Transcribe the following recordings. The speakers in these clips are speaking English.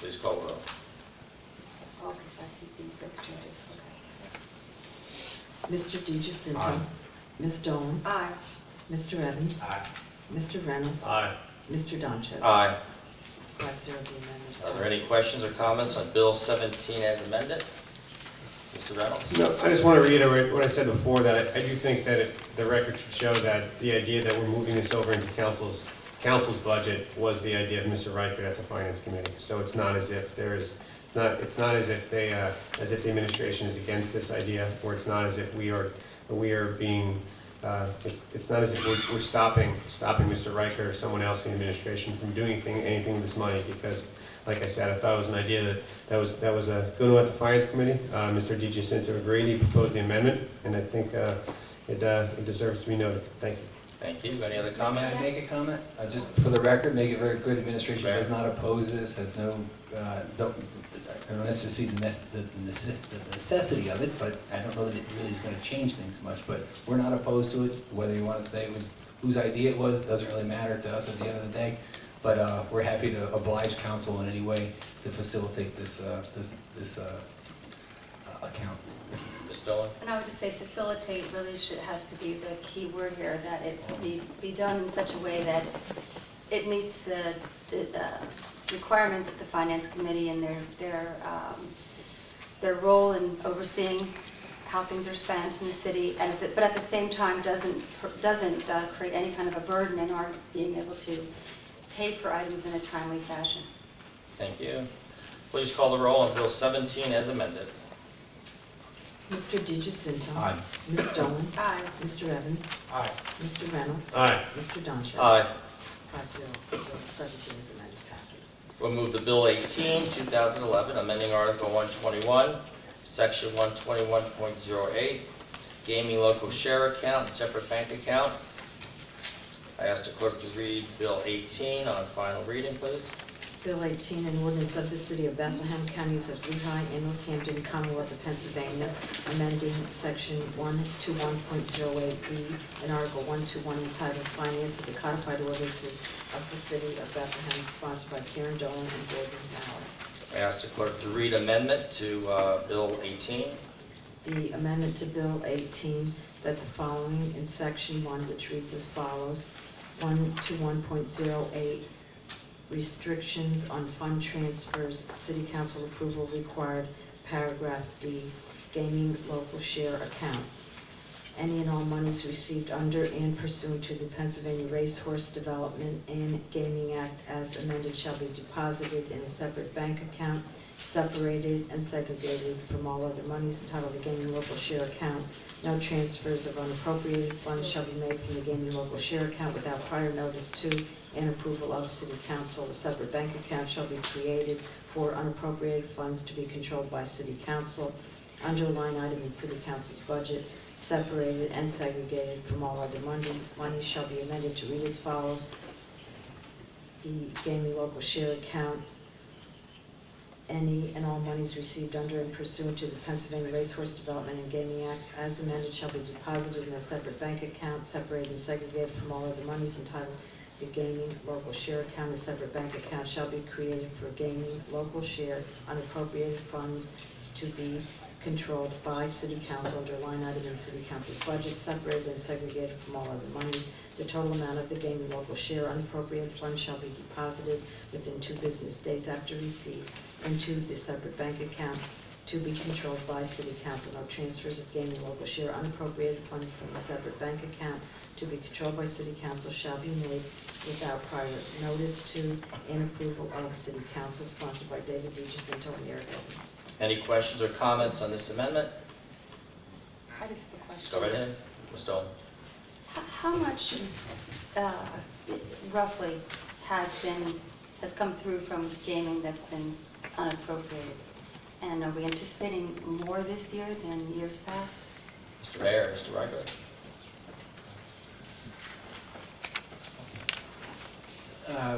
Please call roll. Oh, because I see those changes. Okay. Mr. DiGiacinto. Aye. Ms. Dolan. Aye. Mr. Evans. Aye. Mr. Reynolds. Aye. Mr. Donchez. Aye. 5-0, the amendment Are there any passes. questions or comments on Bill 17 as amended? Mr. Reynolds? No, I just want to reiterate what I said before, that I do think that the record should show that the idea that we're moving this over into council's budget was the idea of Mr. Reichert at the Finance Committee. So it's not as if it's not as if the administration is against this idea, or it's not as if we are being, it's not as if we're stopping Mr. Reichert or someone else in the administration from doing anything with this money, because, like I said, I thought it was an idea that was going on at the Finance Committee. Mr. DiGiacinto agreed. He proposed the amendment, and I think it deserves to be noted. Thank you. Thank you. Any other May comments? I make a comment? Just for the record, make it very clear, administration Fair. does not oppose this, has no, I don't necessarily see the necessity of it, but I don't know that it really is going to change things much, but we're not opposed to it. Whether you want to say it was whose idea it was, doesn't really matter to us at the end of the day, but we're happy to oblige council in any way to facilitate this account. Ms. Dolan? And I would just say facilitate really has to be the key word here, that it be done in such a way that it meets the requirements of the Finance Committee and their role in overseeing how things are spent in the city, but at the same time doesn't create any kind of a burden in our being able to pay for items in a timely fashion. Thank you. Please call the roll on Bill 17 as amended. Mr. DiGiacinto. Aye. Ms. Dolan. Aye. Mr. Evans. Aye. Mr. Reynolds. Aye. Mr. Donchez. Aye. 5-0, Bill 17 is amended passes. We'll move to Bill 18, 2011, amending Article 121, Section 121.08, gaming local share account, separate bank account. I ask the clerk to read Bill 18 on final reading, please. Bill 18, an ordinance of the City of Bethlehem, Counties of Lehigh and Northampton, Commonwealth of Pennsylvania, amending Section 121.08D and Article 121 entitled Finance of the Codified Ordinances of the City of Bethlehem, sponsored by Karen Dolan and Gordon Howard. I ask the clerk to read amendment to Bill 18. The amendment to Bill 18, that the following in Section 1, which reads as follows: 121.08, restrictions on fund transfers, City Council approval required, paragraph D, gaming local share account. Any and all monies received under and pursuant to the Pennsylvania Racehorse Development and Gaming Act as amended shall be deposited in a separate bank account, separated and segregated from all other monies entitled the gaming local share account. No transfers of unappropriated funds shall be made from the gaming local share account without prior notice to and approval of City Council. A separate bank account shall be created for unappropriated funds to be controlled by City Council under a line item in City Council's budget, separated and segregated from all other money shall be amended to read as follows: the gaming local share account, any and all monies received under and pursuant to the Pennsylvania Racehorse Development and Gaming Act as amended shall be deposited in a separate bank account, separated and segregated from all other monies entitled the gaming local share account. A separate bank account shall be created for gaming local share unappropriated funds to be controlled by City Council under line item in City Council's budget, separated and segregated from all other monies. The total amount of the gaming local share unappropriated fund shall be deposited within 2 business days after receipt into the separate bank account to be controlled by City Council. No transfers of gaming local share unappropriated funds from the separate bank account to be controlled by City Council shall be made without prior notice to and approval of City Council, sponsored by David DiGiacinto and Eric Evans. Any questions or comments on this amendment? I just have a question. Go right ahead. Ms. Dolan. How much roughly has come through from gaming that's been unappropriated? And are we anticipating more this year than years past? Mr. Mayor, Mr. Reichert.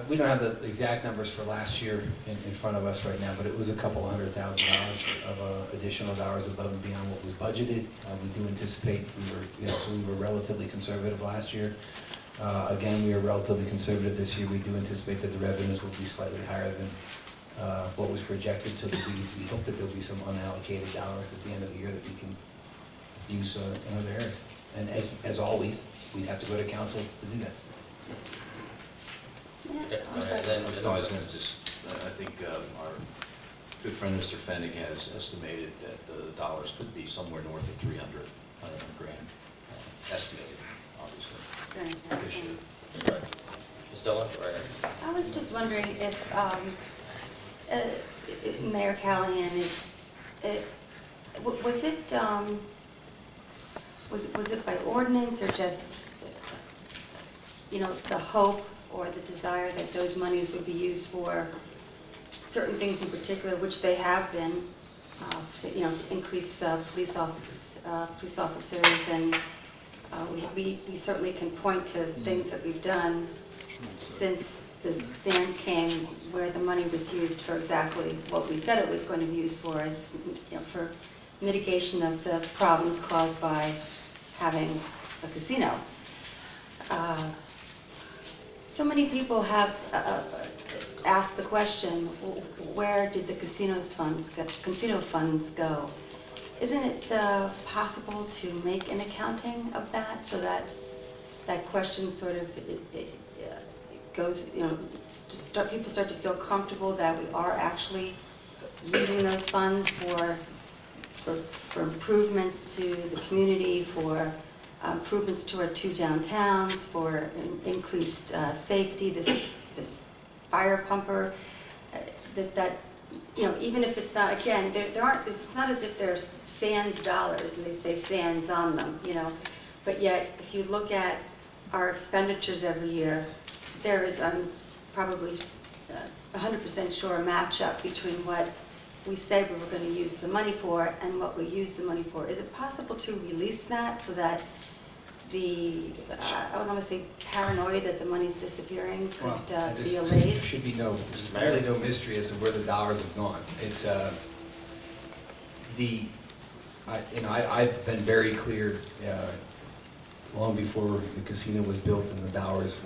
We don't have the exact numbers for last year in front of us right now, but it was a couple $100,000 of additional dollars above and beyond what was budgeted. We do anticipate we were relatively conservative last year. Again, we are relatively conservative this year. We do anticipate that the revenues will be slightly higher what was projected, so that we hope that there'll be some unallocated dollars at the end of the year that we can use in other areas. And as always, we'd have to go to council to do that. Yeah, Okay, I'm sorry. No, I was going to just, I think our good friend Mr. Fennig has estimated that the dollars could be somewhere north of 300 grand, estimated, obviously, Very this year. interesting. Right. Ms. Dillon, right. I was just wondering if Mayor Callahan was it by ordinance or just, the hope or the desire that those monies would be used for certain things in particular, which they have been, to increase police officers, and we certainly can point to things that we've done since the SANS came, where the money was used for exactly what we said it was going to be used for, as for mitigation of the problems caused by having a casino. So many people have asked the question, where did the casino funds go? Isn't it possible to make an accounting of that, so that that question sort of it goes, people start to feel comfortable that we are actually using those funds for improvements to the community, for improvements to our 2 downtowns, for increased safety, this fire pumper, even if it's not, again, it's not as if there's SANS dollars and they say SANS on them, but yet if you look at our expenditures every year, there is probably 100% sure a match-up between what we say we were going to use the money for and what we use the money for. Is it possible to release that so that I don't want to say paranoia that the money's disappearing could be There allayed? should be Mr. Mayor. really no mystery as to where the dollars have gone. It's, I've been very clear long before the casino was built and the dollars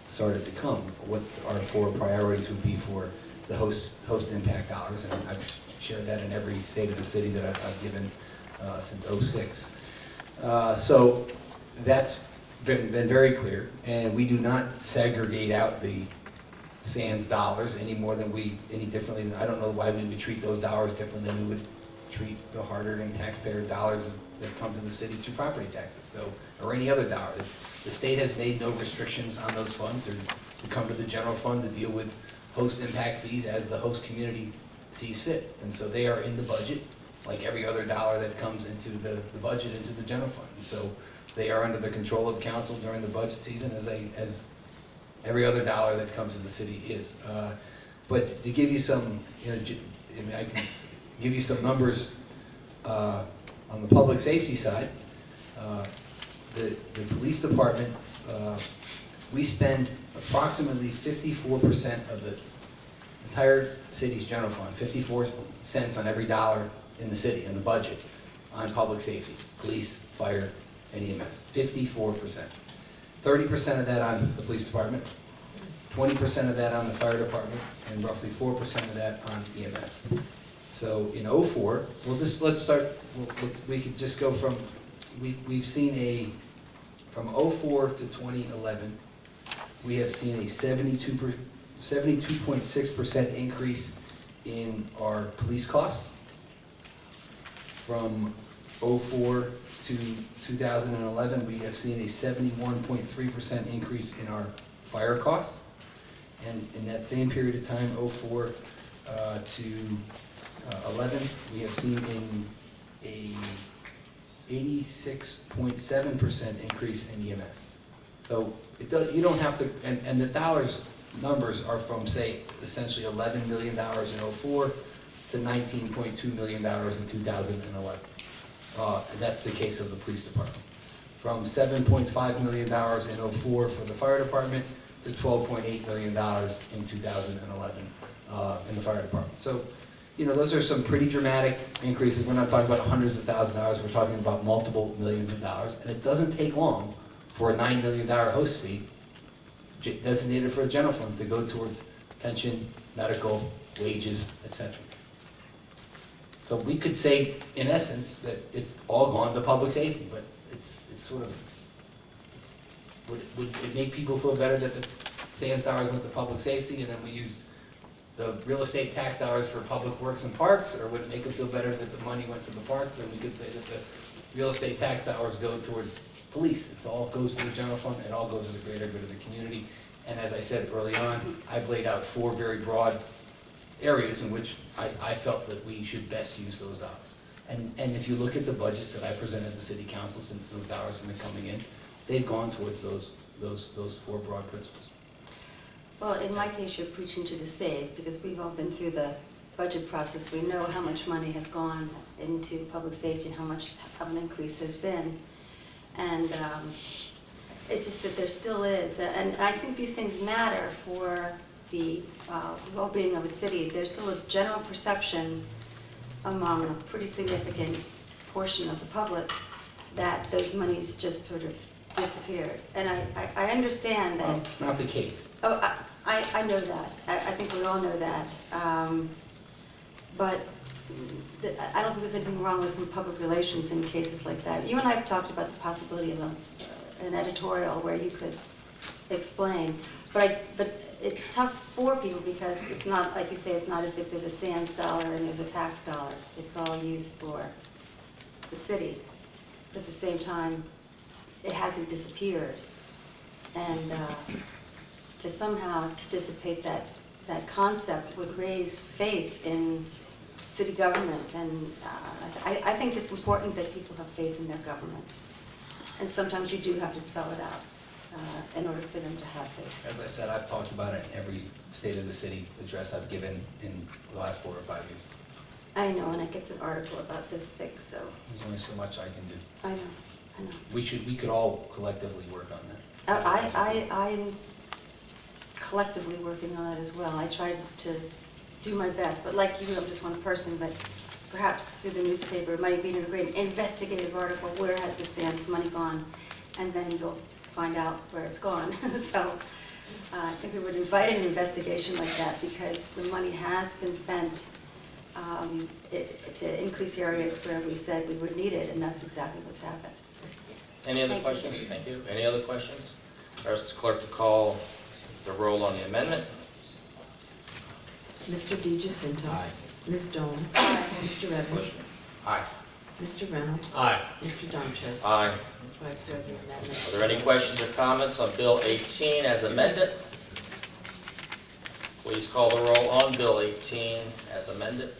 started to come, what our 4 priorities would be for the host impact dollars, and I've shared that in every state of the city that I've given since '06. So that's been very clear, and we do not segregate out the SANS dollars any differently. I don't know why we would treat those dollars differently than we would treat the hard-earned taxpayer dollars that come to the city through property taxes, or any other dollar. The state has made no restrictions on those funds. They come to the general fund to deal with host impact fees as the host community sees fit. And so they are in the budget, like every other dollar that comes into the budget, into the general fund. And so they are under the control of council during the budget season as every other dollar that comes to the city is. But to give you some, I can give you some numbers on the public safety side. The police department, we spend approximately 54% of the entire city's general fund, 54 cents on every dollar in the city, in the budget, on public safety, police, fire, and EMS. 54%. 30% of that on the police department, 20% of that on the fire department, and roughly 4% of that on EMS. So in '04, we could just go from, we've seen from '04 to 2011, we have seen a 72.6% increase in our police costs. From '04 to 2011, we have seen a 71.3% increase in our fire costs. And in that same period of time, '04 to 11, we have seen a 86.7% increase in EMS. So you don't have to, and the numbers are from, say, essentially $11 million in '04 to $19.2 million in 2011. That's the case of the police department. From $7.5 million in '04 for the fire department to $12.8 million in 2011 in the fire department. So, those are some pretty dramatic increases. We're not talking about hundreds of thousands of dollars. We're talking about multiple millions of dollars. And it doesn't take long for a $9 million host fee designated for the general fund to go towards pension, medical, wages, etc. So we could say, in essence, that it's all gone to public safety, but it's sort of, would it make people feel better that it's sand dollars went to public safety and then we used the real estate tax dollars for public works and parks, or would it make them feel better that the money went to the parks and we could say that the real estate tax dollars go towards police? It all goes to the general fund, it all goes to the greater good of the community. And as I said early on, I've laid out 4 very broad areas in which I felt that we should best use those dollars. And if you look at the budgets that I presented to City Council since those dollars have been coming in, they've gone towards those 4 broad principles. Well, in my case, you're preaching to the saved, because we've all been through the budget process. We know how much money has gone into public safety and how much of an increase there's been. And it's just that there still is. And I think these things matter for the well-being of a city. There's still a general perception among a pretty significant portion of the public that those monies just sort of disappeared. And I understand that. Well, it's not the case. Oh, I know that. I think we all know that. But I don't think there's anything wrong with some public relations in cases like that. You and I have talked about the possibility of an editorial where you could explain. But it's tough for people because it's not, like you say, it's not as if there's a SANS dollar and there's a tax dollar. It's all used for the city. But at the same time, it hasn't disappeared. And to somehow dissipate that concept would raise faith in city government. And I think it's important that people have faith in their government. And sometimes you do have to spell it out in order for them to have faith. As I said, I've talked about it in every State of the City address I've given in the last 4 or 5 years. I know, and it gets an article about this thick, so There's only so much I can do. I know. We could all collectively work on that. I'm collectively working on that as well. I try to do my best, but like you, I'm just one person, but perhaps through the newspaper, it might be a great investigative article, where has the SANS money gone? And then you'll find out where it's gone. So I think we would invite an investigation like that because the money has been spent to increase areas where we said we would need it, and that's exactly what's happened. Any other Thank you. questions? Thank you. Any other questions? Ask the clerk to call the roll on the amendment. Mr. DeGiacinto. Aye. Ms. Dolan. Aye. Mr. Evans. Aye. Mr. Reynolds. Aye. Mr. Donchez. Aye. 5-0, the amendment. Are there any questions or comments on Bill 18 as amended? Please call the roll on Bill 18 as amended.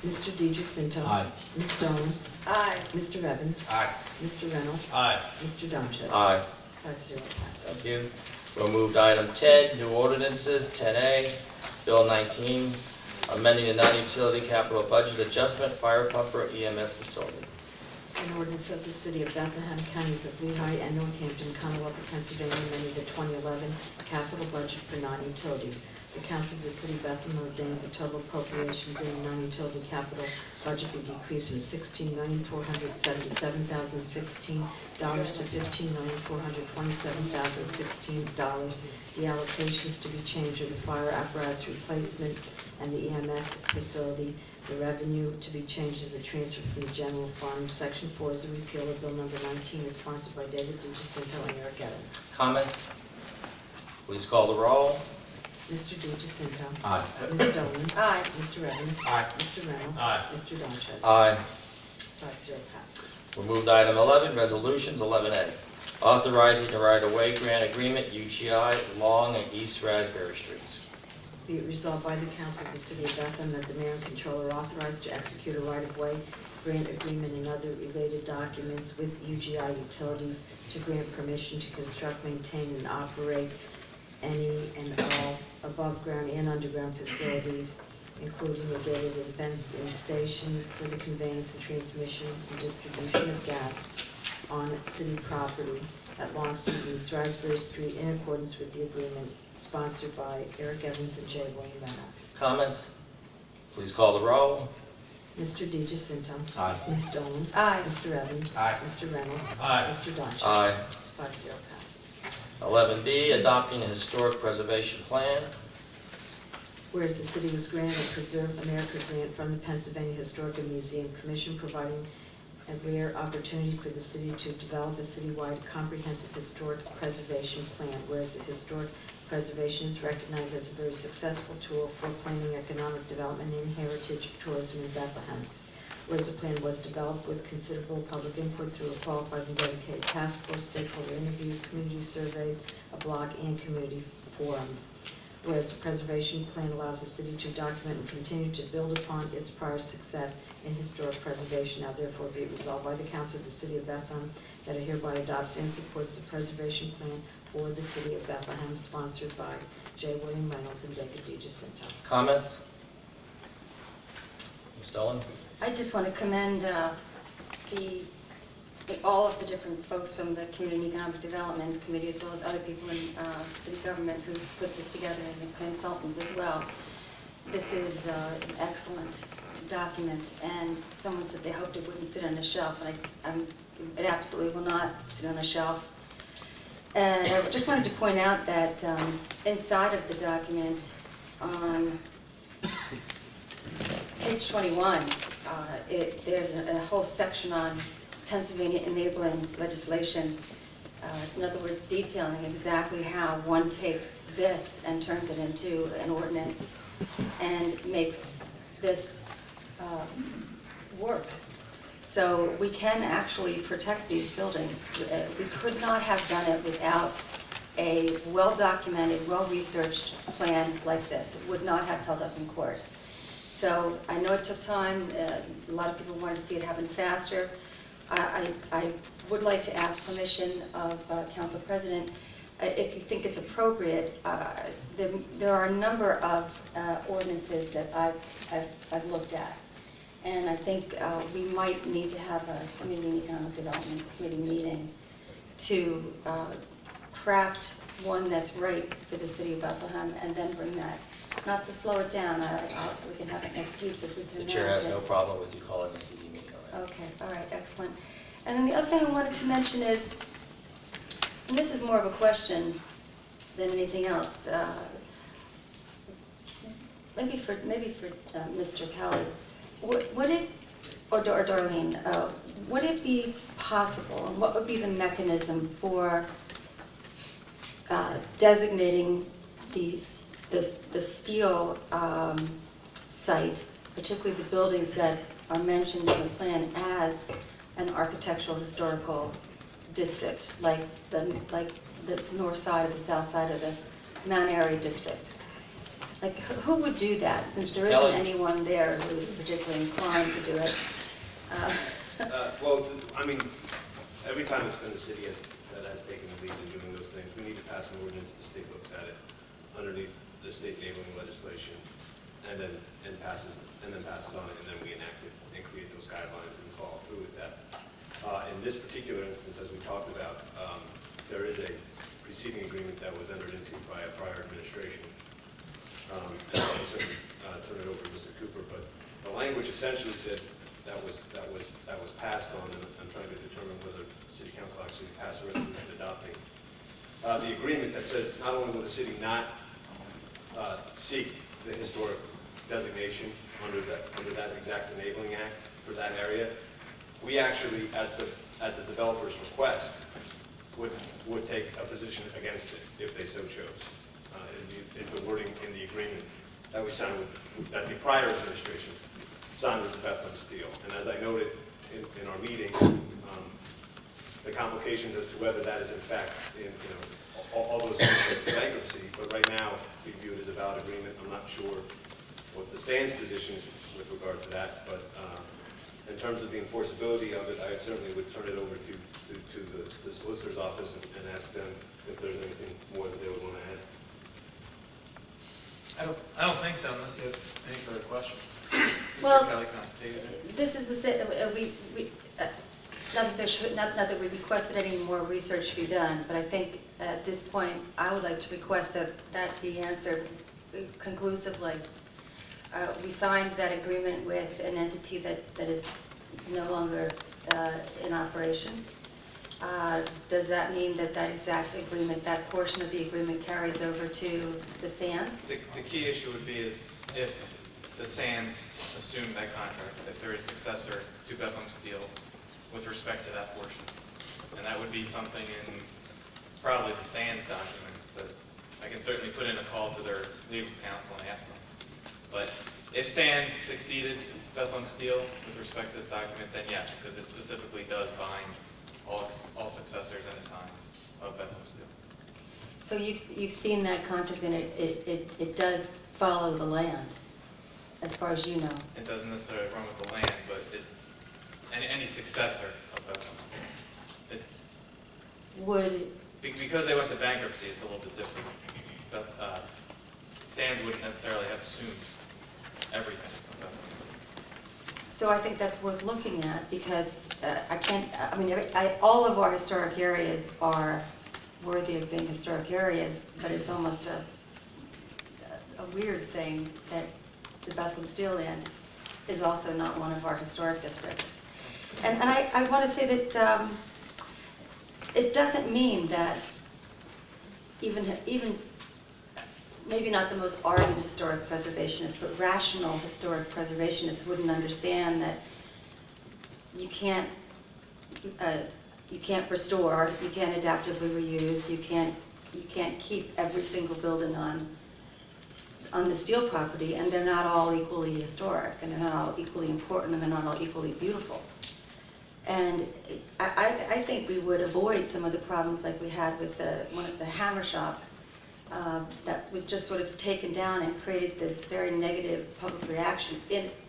Mr. DeGiacinto. Aye. Ms. Dolan. Aye. Mr. Evans. Aye. Mr. Reynolds. Aye. Mr. Donchez. Aye. 5-0 passes. Thank you. We'll move to item 10, new ordinances, 10A, Bill 19, amending the non-utility capital budget adjustment, fire pumper EMS facility. An ordinance of the City of Bethlehem, Counties of Lehigh and Northampton, Commonwealth of Pennsylvania, amending the 2011 capital budget for non-utilities. The Council of the City of Bethlehem ordains the total appropriations in the non-utility capital budget be decreased from $16,477,016 to $15,427,016. The allocations to be changed are the fire apparatus replacement and the EMS facility. The revenue to be changed is a transfer from the general fund. Section 4 is a repeal of Bill number 19, is sponsored by David DeGiacinto and Eric Evans. Comments? Please call the roll. Mr. DeGiacinto. Aye. Ms. Dolan. Aye. Mr. Evans. Aye. Mr. Reynolds. Aye. Mr. Donchez. Aye. 5-0 passes. We'll move to item 11, resolutions, 11A, authorizing the right-of-way grant agreement, UGI, Long and East Raspberry Streets. Be it resolved by the Council of the City of Bethlehem that the mayor and controller are authorized to execute a right-of-way grant agreement and other related documents with UGI Utilities to grant permission to construct, maintain, and operate any and all above-ground and underground facilities, including a gated and fenced-in station for the conveyance and transmission and distribution of gas on city property at Long Street and East Raspberry Street in accordance with the agreement sponsored by Eric Evans and J. William Reynolds. Comments? Please call the roll. Mr. DeGiacinto. Aye. Ms. Dolan. Aye. Mr. Evans. Aye. Mr. Reynolds. Aye. Mr. Donchez. Aye. 5-0 passes. 11B, adopting a historic preservation plan. Whereas the city was granted a Preserve America grant from the Pennsylvania Historical Museum Commission, providing a rare opportunity for the city to develop a citywide comprehensive historic preservation plan. Whereas the historic preservation is recognized as a very successful tool for planning economic development and heritage tourism in Bethlehem. Whereas the plan was developed with considerable public input through a qualified and dedicated task force, stakeholder interviews, community surveys, a blog, and community forums. Whereas the preservation plan allows the city to document and continue to build upon its prior success in historic preservation. Now therefore be it resolved by the Council of the City of Bethlehem that it hereby adopts and supports the preservation plan for the City of Bethlehem, sponsored by J. William Reynolds and Deca DiGiacinto. Comments? Ms. Dolan? I just want to commend all of the different folks from the Community and Economic Development Committee, as well as other people in city government who put this together, and the consultants as well. This is an excellent document, and someone said they hoped it wouldn't sit on a shelf, and it absolutely will not sit on a shelf. And I just wanted to point out that inside of the document, on page 21, there's a whole section on Pennsylvania enabling legislation. In other words, detailing exactly how one takes this and turns it into an ordinance and makes this work. So we can actually protect these buildings. We could not have done it without a well-documented, well-researched plan like this. It would not have held up in court. So I know it took time. A lot of people wanted to see it happen faster. I would like to ask permission of Council President, if you think it's appropriate. There are a number of ordinances that I've looked at, and I think we might need to have a Community and Economic Development Committee meeting to craft one that's right for the City of Bethlehem, and then bring that. Not to slow it down. We can have it next week if we can The manage chair has it. no problem with you calling a CD meeting on that. Okay, all right, excellent. And then the other thing I wanted to mention is, and this is more of a question than anything else, maybe for Mr. Kelly, would it, or Darlene, would it be possible, and what would be the mechanism for designating the steel site, particularly the buildings that are mentioned in the plan, as an architectural historical district, like the north side or the south side of the Mount Airy district? Like, who would do that, since there isn't Kelly? anyone there who is particularly inclined to do it? Well, I mean, every time it's been the city that has taken the lead in doing those things, we need to pass an ordinance, the state looks at it underneath the state enabling legislation, and then passes on it, and then we enact it and create those guidelines and follow through with that. In this particular instance, as we talked about, there is a preceding agreement that was entered into by a prior administration. And I'll certainly turn it over to Mr. Cooper, but the language essentially said that was passed on, and I'm trying to determine whether the City Council actually passed a resolution adopting the agreement that said not only will the city not seek the historic designation under that exact enabling act for that area, we actually, at the developer's request, would take a position against it if they so chose. Is the wording in the agreement that we signed that the prior administration signed with the Bethlehem Steel. And as I noted in our meeting, the complications as to whether that is in fact, all those things are bankruptcy, but right now we view it as a valid agreement. I'm not sure what the Sands position is with regard to that, but in terms of the enforceability of it, I certainly would turn it over to the solicitor's office and ask them if there's anything more that they would want to add. I don't think so, unless you have any further questions. Well, Mr. Kelly kind of stated it. This is not that we requested any more research to be done, but I think at this point, I would like to request that be answered conclusively. We signed that agreement with an entity that is no longer in operation, Does that mean that that exact agreement, that portion of the agreement carries over to the Sands? The key issue would be is if the Sands assume that contract, if there is successor to Bethlehem Steel with respect to that portion. And that would be something in probably the Sands documents that I can certainly put in a call to their legal counsel and ask them. But if Sands succeeded Bethlehem Steel with respect to this document, then yes, because it specifically does bind all successors and assigns of Bethlehem Steel. So you've seen that contract, and it does follow the land, as far as you know. It doesn't necessarily run with the land, but any successor of Bethlehem Steel. It's Would, because they went to bankruptcy, it's a little bit different. But Sands wouldn't necessarily have assumed everything of Bethlehem Steel. so I think that's worth looking at, because all of our historic areas are worthy of being historic areas, but it's almost a weird thing that the Bethlehem Steel land is also not one of our historic districts. And I want to say that it doesn't mean that even maybe not the most ardent historic preservationists, but rational historic preservationists wouldn't understand that you can't restore, you can't adaptively reuse, you can't keep every single building on the Steel property, and they're not all equally historic, and they're not all equally important, and they're not all equally beautiful. And I think we would avoid some of the problems like we had with one of the Hammer Shop that was just sort of taken down and created this very negative public reaction.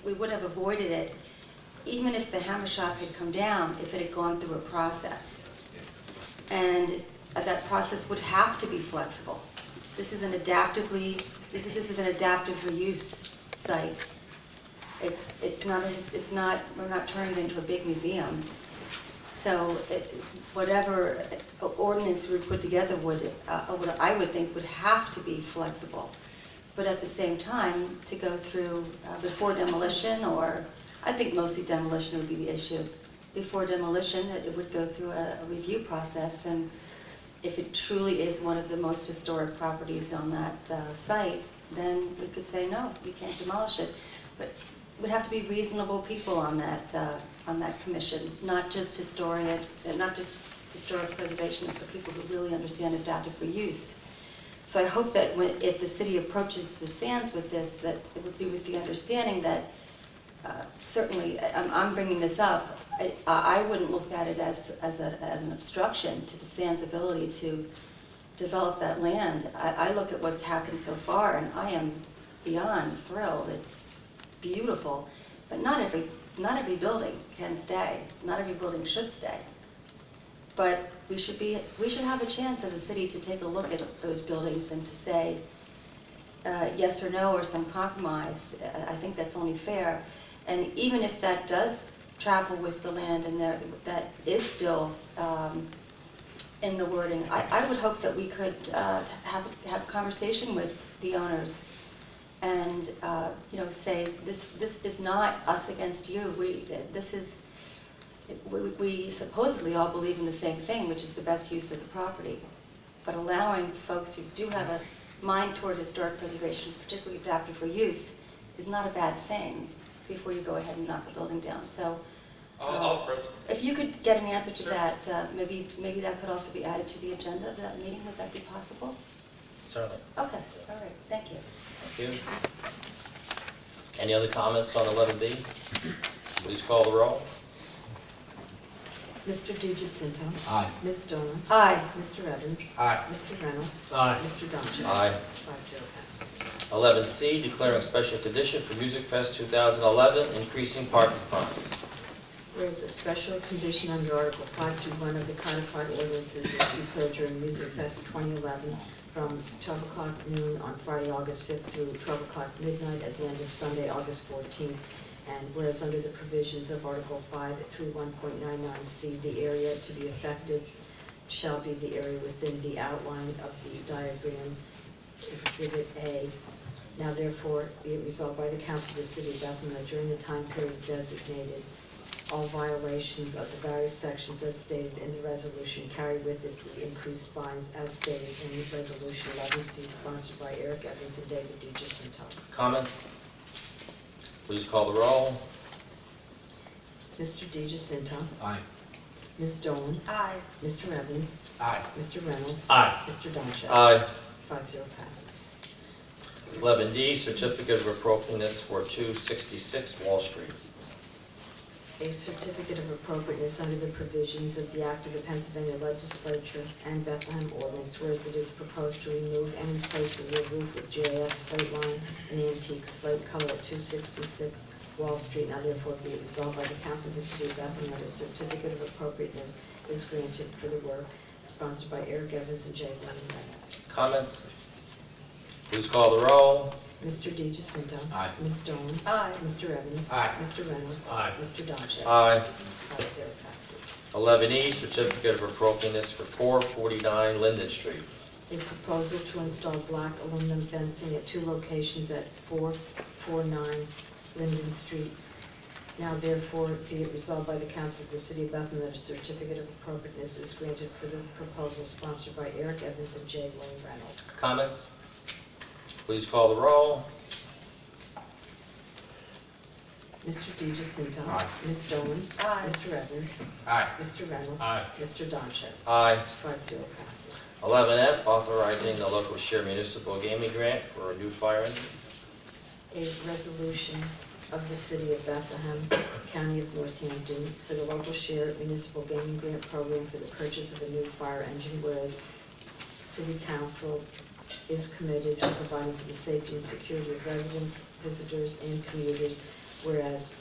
We would have avoided it even if the Hammer Shop had come down, if it had gone through a process. And that process would have to be flexible. This is an adaptive reuse site. We're not turning it into a big museum. So whatever ordinance we put together I would think would have to be flexible. But at the same time, to go through before demolition, or I think mostly demolition would be the issue. Before demolition, it would go through a review process, and if it truly is one of the most historic properties on that site, then we could say, no, you can't demolish it. But it would have to be reasonable people on that commission, not just historic preservationists, but people who really understand adaptive reuse. So I hope that if the city approaches the Sands with this, that it would be with the understanding that certainly, I'm bringing this up, I wouldn't look at it as an obstruction to the Sands' ability to develop that land. I look at what's happened so far, and I am beyond thrilled. It's beautiful, but not every building can stay. Not every building should stay. But we should have a chance as a city to take a look at those buildings and to say yes or no, or some compromise. I think that's only fair. And even if that does travel with the land and that is still in the wording, I would hope that we could have a conversation with the owners and say this is not us against you. We supposedly all believe in the same thing, which is the best use of the property. But allowing folks who do have a mind toward historic preservation, particularly adaptive reuse, is not a bad thing before you go ahead and knock the building down. So I'll approach them. if you could get an answer to Sure. that, maybe that could also be added to the agenda of that meeting. Would that be possible? Certainly. Okay, all right, thank you. Thank you. Any other comments on 11B? Please call the roll. Mr. DiGiacinto. Aye. Ms. Dolan. Aye. Mr. Evans. Aye. Mr. Reynolds. Aye. Mr. Donchev. Aye. 5-0 passes. 11C, declaring special condition for Music Fest 2011, increasing parking fines. Whereas a special condition under Article 5 through 1 of the codified ordinances is declared during Music Fest 2011 from 12 o'clock noon on Friday, August 5th through 12 o'clock midnight at the end of Sunday, August 14th. And whereas under the provisions of Article 5 through 1.99C, the area to be affected shall be the area within the outline of the diagram, Exhibit A. Now therefore be it resolved by the Council of the City of Bethlehem that during the time period designated All violations of the various sections as stated in the resolution carry with it the increased fines as stated in Resolution 11C, sponsored by Eric Evans and David DiGiacinto. Comments? Please call the roll. Mr. DiGiacinto. Aye. Ms. Dolan. Aye. Mr. Evans. Aye. Mr. Reynolds. Aye. Mr. Donchev. Aye. 5-0 passes. 11D, certificate of appropriateness for 266 Wall Street. A certificate of appropriateness under the provisions of the Act of the Pennsylvania Legislature and Bethlehem Ordinance, whereas it is proposed to remove and replace the rear roof with GAF slate line and antique slate color at 266 Wall Street. Now therefore be it resolved by the Council of the City of Bethlehem that a certificate of appropriateness is granted for the work, sponsored by Eric Evans and J. Lennon Reynolds. Comments? Please call the roll. Mr. DiGiacinto. Aye. Ms. Dolan. Aye. Mr. Evans. Aye. Mr. Reynolds. Aye. Mr. Donchev. Aye. 5-0 passes. 11E, certificate of appropriateness for 449 Linden Street. A proposal to install black aluminum fencing at 2 locations at 449 Linden Street. Now therefore be it resolved by the Council of the City of Bethlehem that a certificate of appropriateness is granted for the proposal sponsored by Eric Evans and J. Wayne Reynolds. Comments? Please call the roll. Mr. DiGiacinto. Aye. Ms. Dolan. Aye. Mr. Evans. Aye. Mr. Reynolds. Aye. Mr. Donchev. Aye. 5-0 passes. 11F, authorizing the local share municipal gaming grant for a new fire engine. A resolution of the City of Bethlehem, County of Northampton, for the local share municipal gaming grant program for the purchase of a new fire engine, whereas City Council is committed to providing for the safety and security of residents, visitors, and commuters, whereas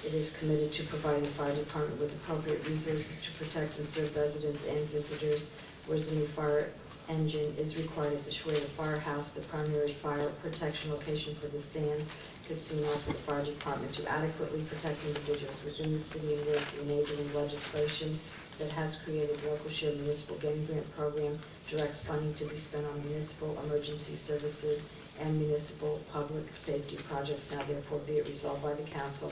it is committed to providing the fire department with appropriate resources to protect and serve residents and visitors, whereas a new fire engine is required at the Schrader Firehouse, the primary fire protection location for the Sands Casino, for the fire department to adequately protect individuals within the city, and whereas the enabling legislation that has created the local share municipal gaming grant program directs funding to be spent on municipal emergency services and municipal public safety projects. Now therefore be it resolved by the Council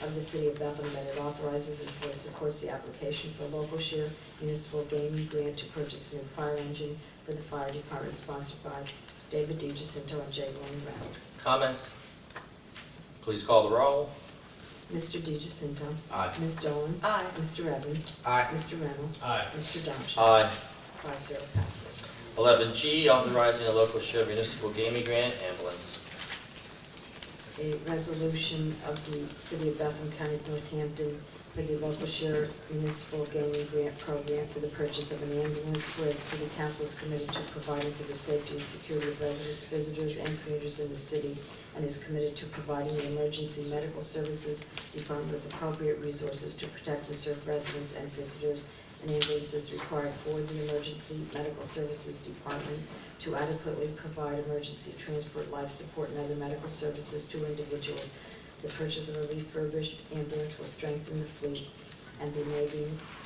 of the City of Bethlehem that it authorizes and supports the application for a local share municipal gaming grant to purchase a new fire engine for the fire department, sponsored by David DiGiacinto and J. Wayne Reynolds. Comments? Please call the roll. Mr. DiGiacinto. Aye. Ms. Dolan. Aye. Mr. Evans. Aye. Mr. Reynolds. Aye. Mr. Donchev. Aye. 5-0 passes. 11G, authorizing a local share municipal gaming grant ambulance. A resolution of the City of Bethlehem, County of Northampton, for the local share municipal gaming grant program for the purchase of an ambulance, whereas City Council is committed to providing for the safety and security of residents, visitors, and commuters in the city, and is committed to providing the emergency medical services department with appropriate resources to protect and serve residents and visitors. An ambulance is required for the emergency medical services department to adequately provide emergency transport, life support, and other medical services to individuals. The purchase of a refurbished ambulance will strengthen the fleet, and the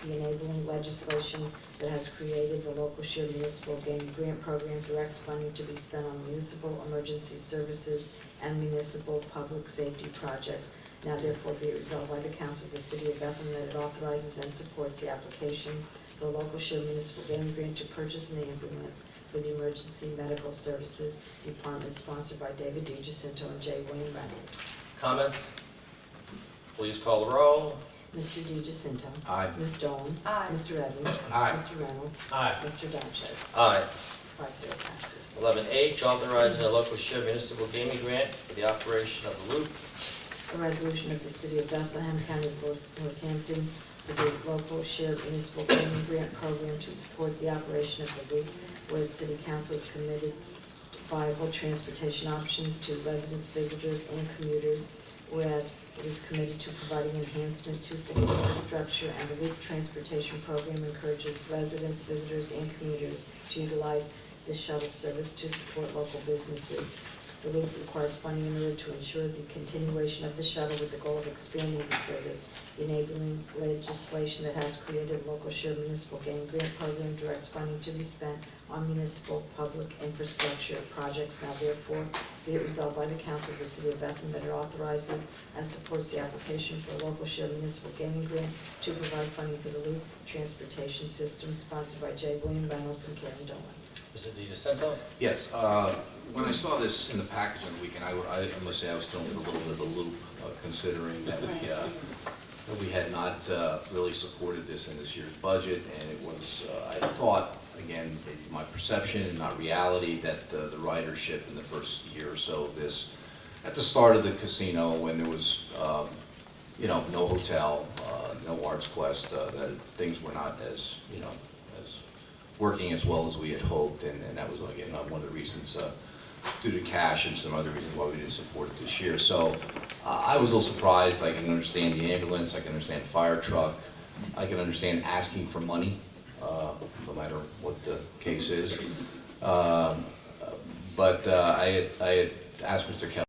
enabling legislation that has created the local share municipal gaming grant program directs funding to be spent on municipal emergency services and municipal public safety projects. Now therefore be it resolved by the Council of the City of Bethlehem that it authorizes and supports the application for a local share municipal gaming grant to purchase an ambulance for the emergency medical services department, sponsored by David DiGiacinto and J. Wayne Reynolds. Comments? Please call the roll. Mr. DiGiacinto. Aye. Ms. Dolan. Aye. Mr. Evans. Aye. Mr. Reynolds. Aye. Mr. Donchev. Aye. 5-0 passes. 11H, authorizing a local share municipal gaming grant for the operation of the loop. A resolution of the City of Bethlehem, County of Northampton, for the local share municipal gaming grant program to support the operation of the loop, whereas City Council is committed to viable transportation options to residents, visitors, and commuters, whereas it is committed to providing enhancement to city infrastructure, and the loop transportation program encourages residents, visitors, and commuters to utilize this shuttle service to support local businesses. The loop requires funding in order to ensure the continuation of the shuttle with the goal of expanding the service. The enabling legislation that has created a local share municipal gaming grant program directs funding to be spent on municipal public infrastructure projects. Now therefore Be it resolved by the Council of the City of Bethlehem that it authorizes and supports the application for a local share municipal gaming grant to provide funding for the loop transportation system, sponsored by J. William Reynolds and Karen Dolan. Mr. DiCenso? Yes, when I saw this in the package on the weekend, I must say I was thrown for a little bit of a loop, considering that we had not really supported this in this year's budget, and it was, I thought, again, maybe my perception and not reality, that the ridership in the first year or so of this, at the start of the casino, when there was, no hotel, no Arts Quest, that things were not as, as working as well as we had hoped, and that was, again, one of the reasons, due to cash and some other reasons why we didn't support it this year. So I was a little surprised. I can understand the ambulance, I can understand the fire truck, I can understand asking for money, no matter what the case is. But I had asked Mr. Kelly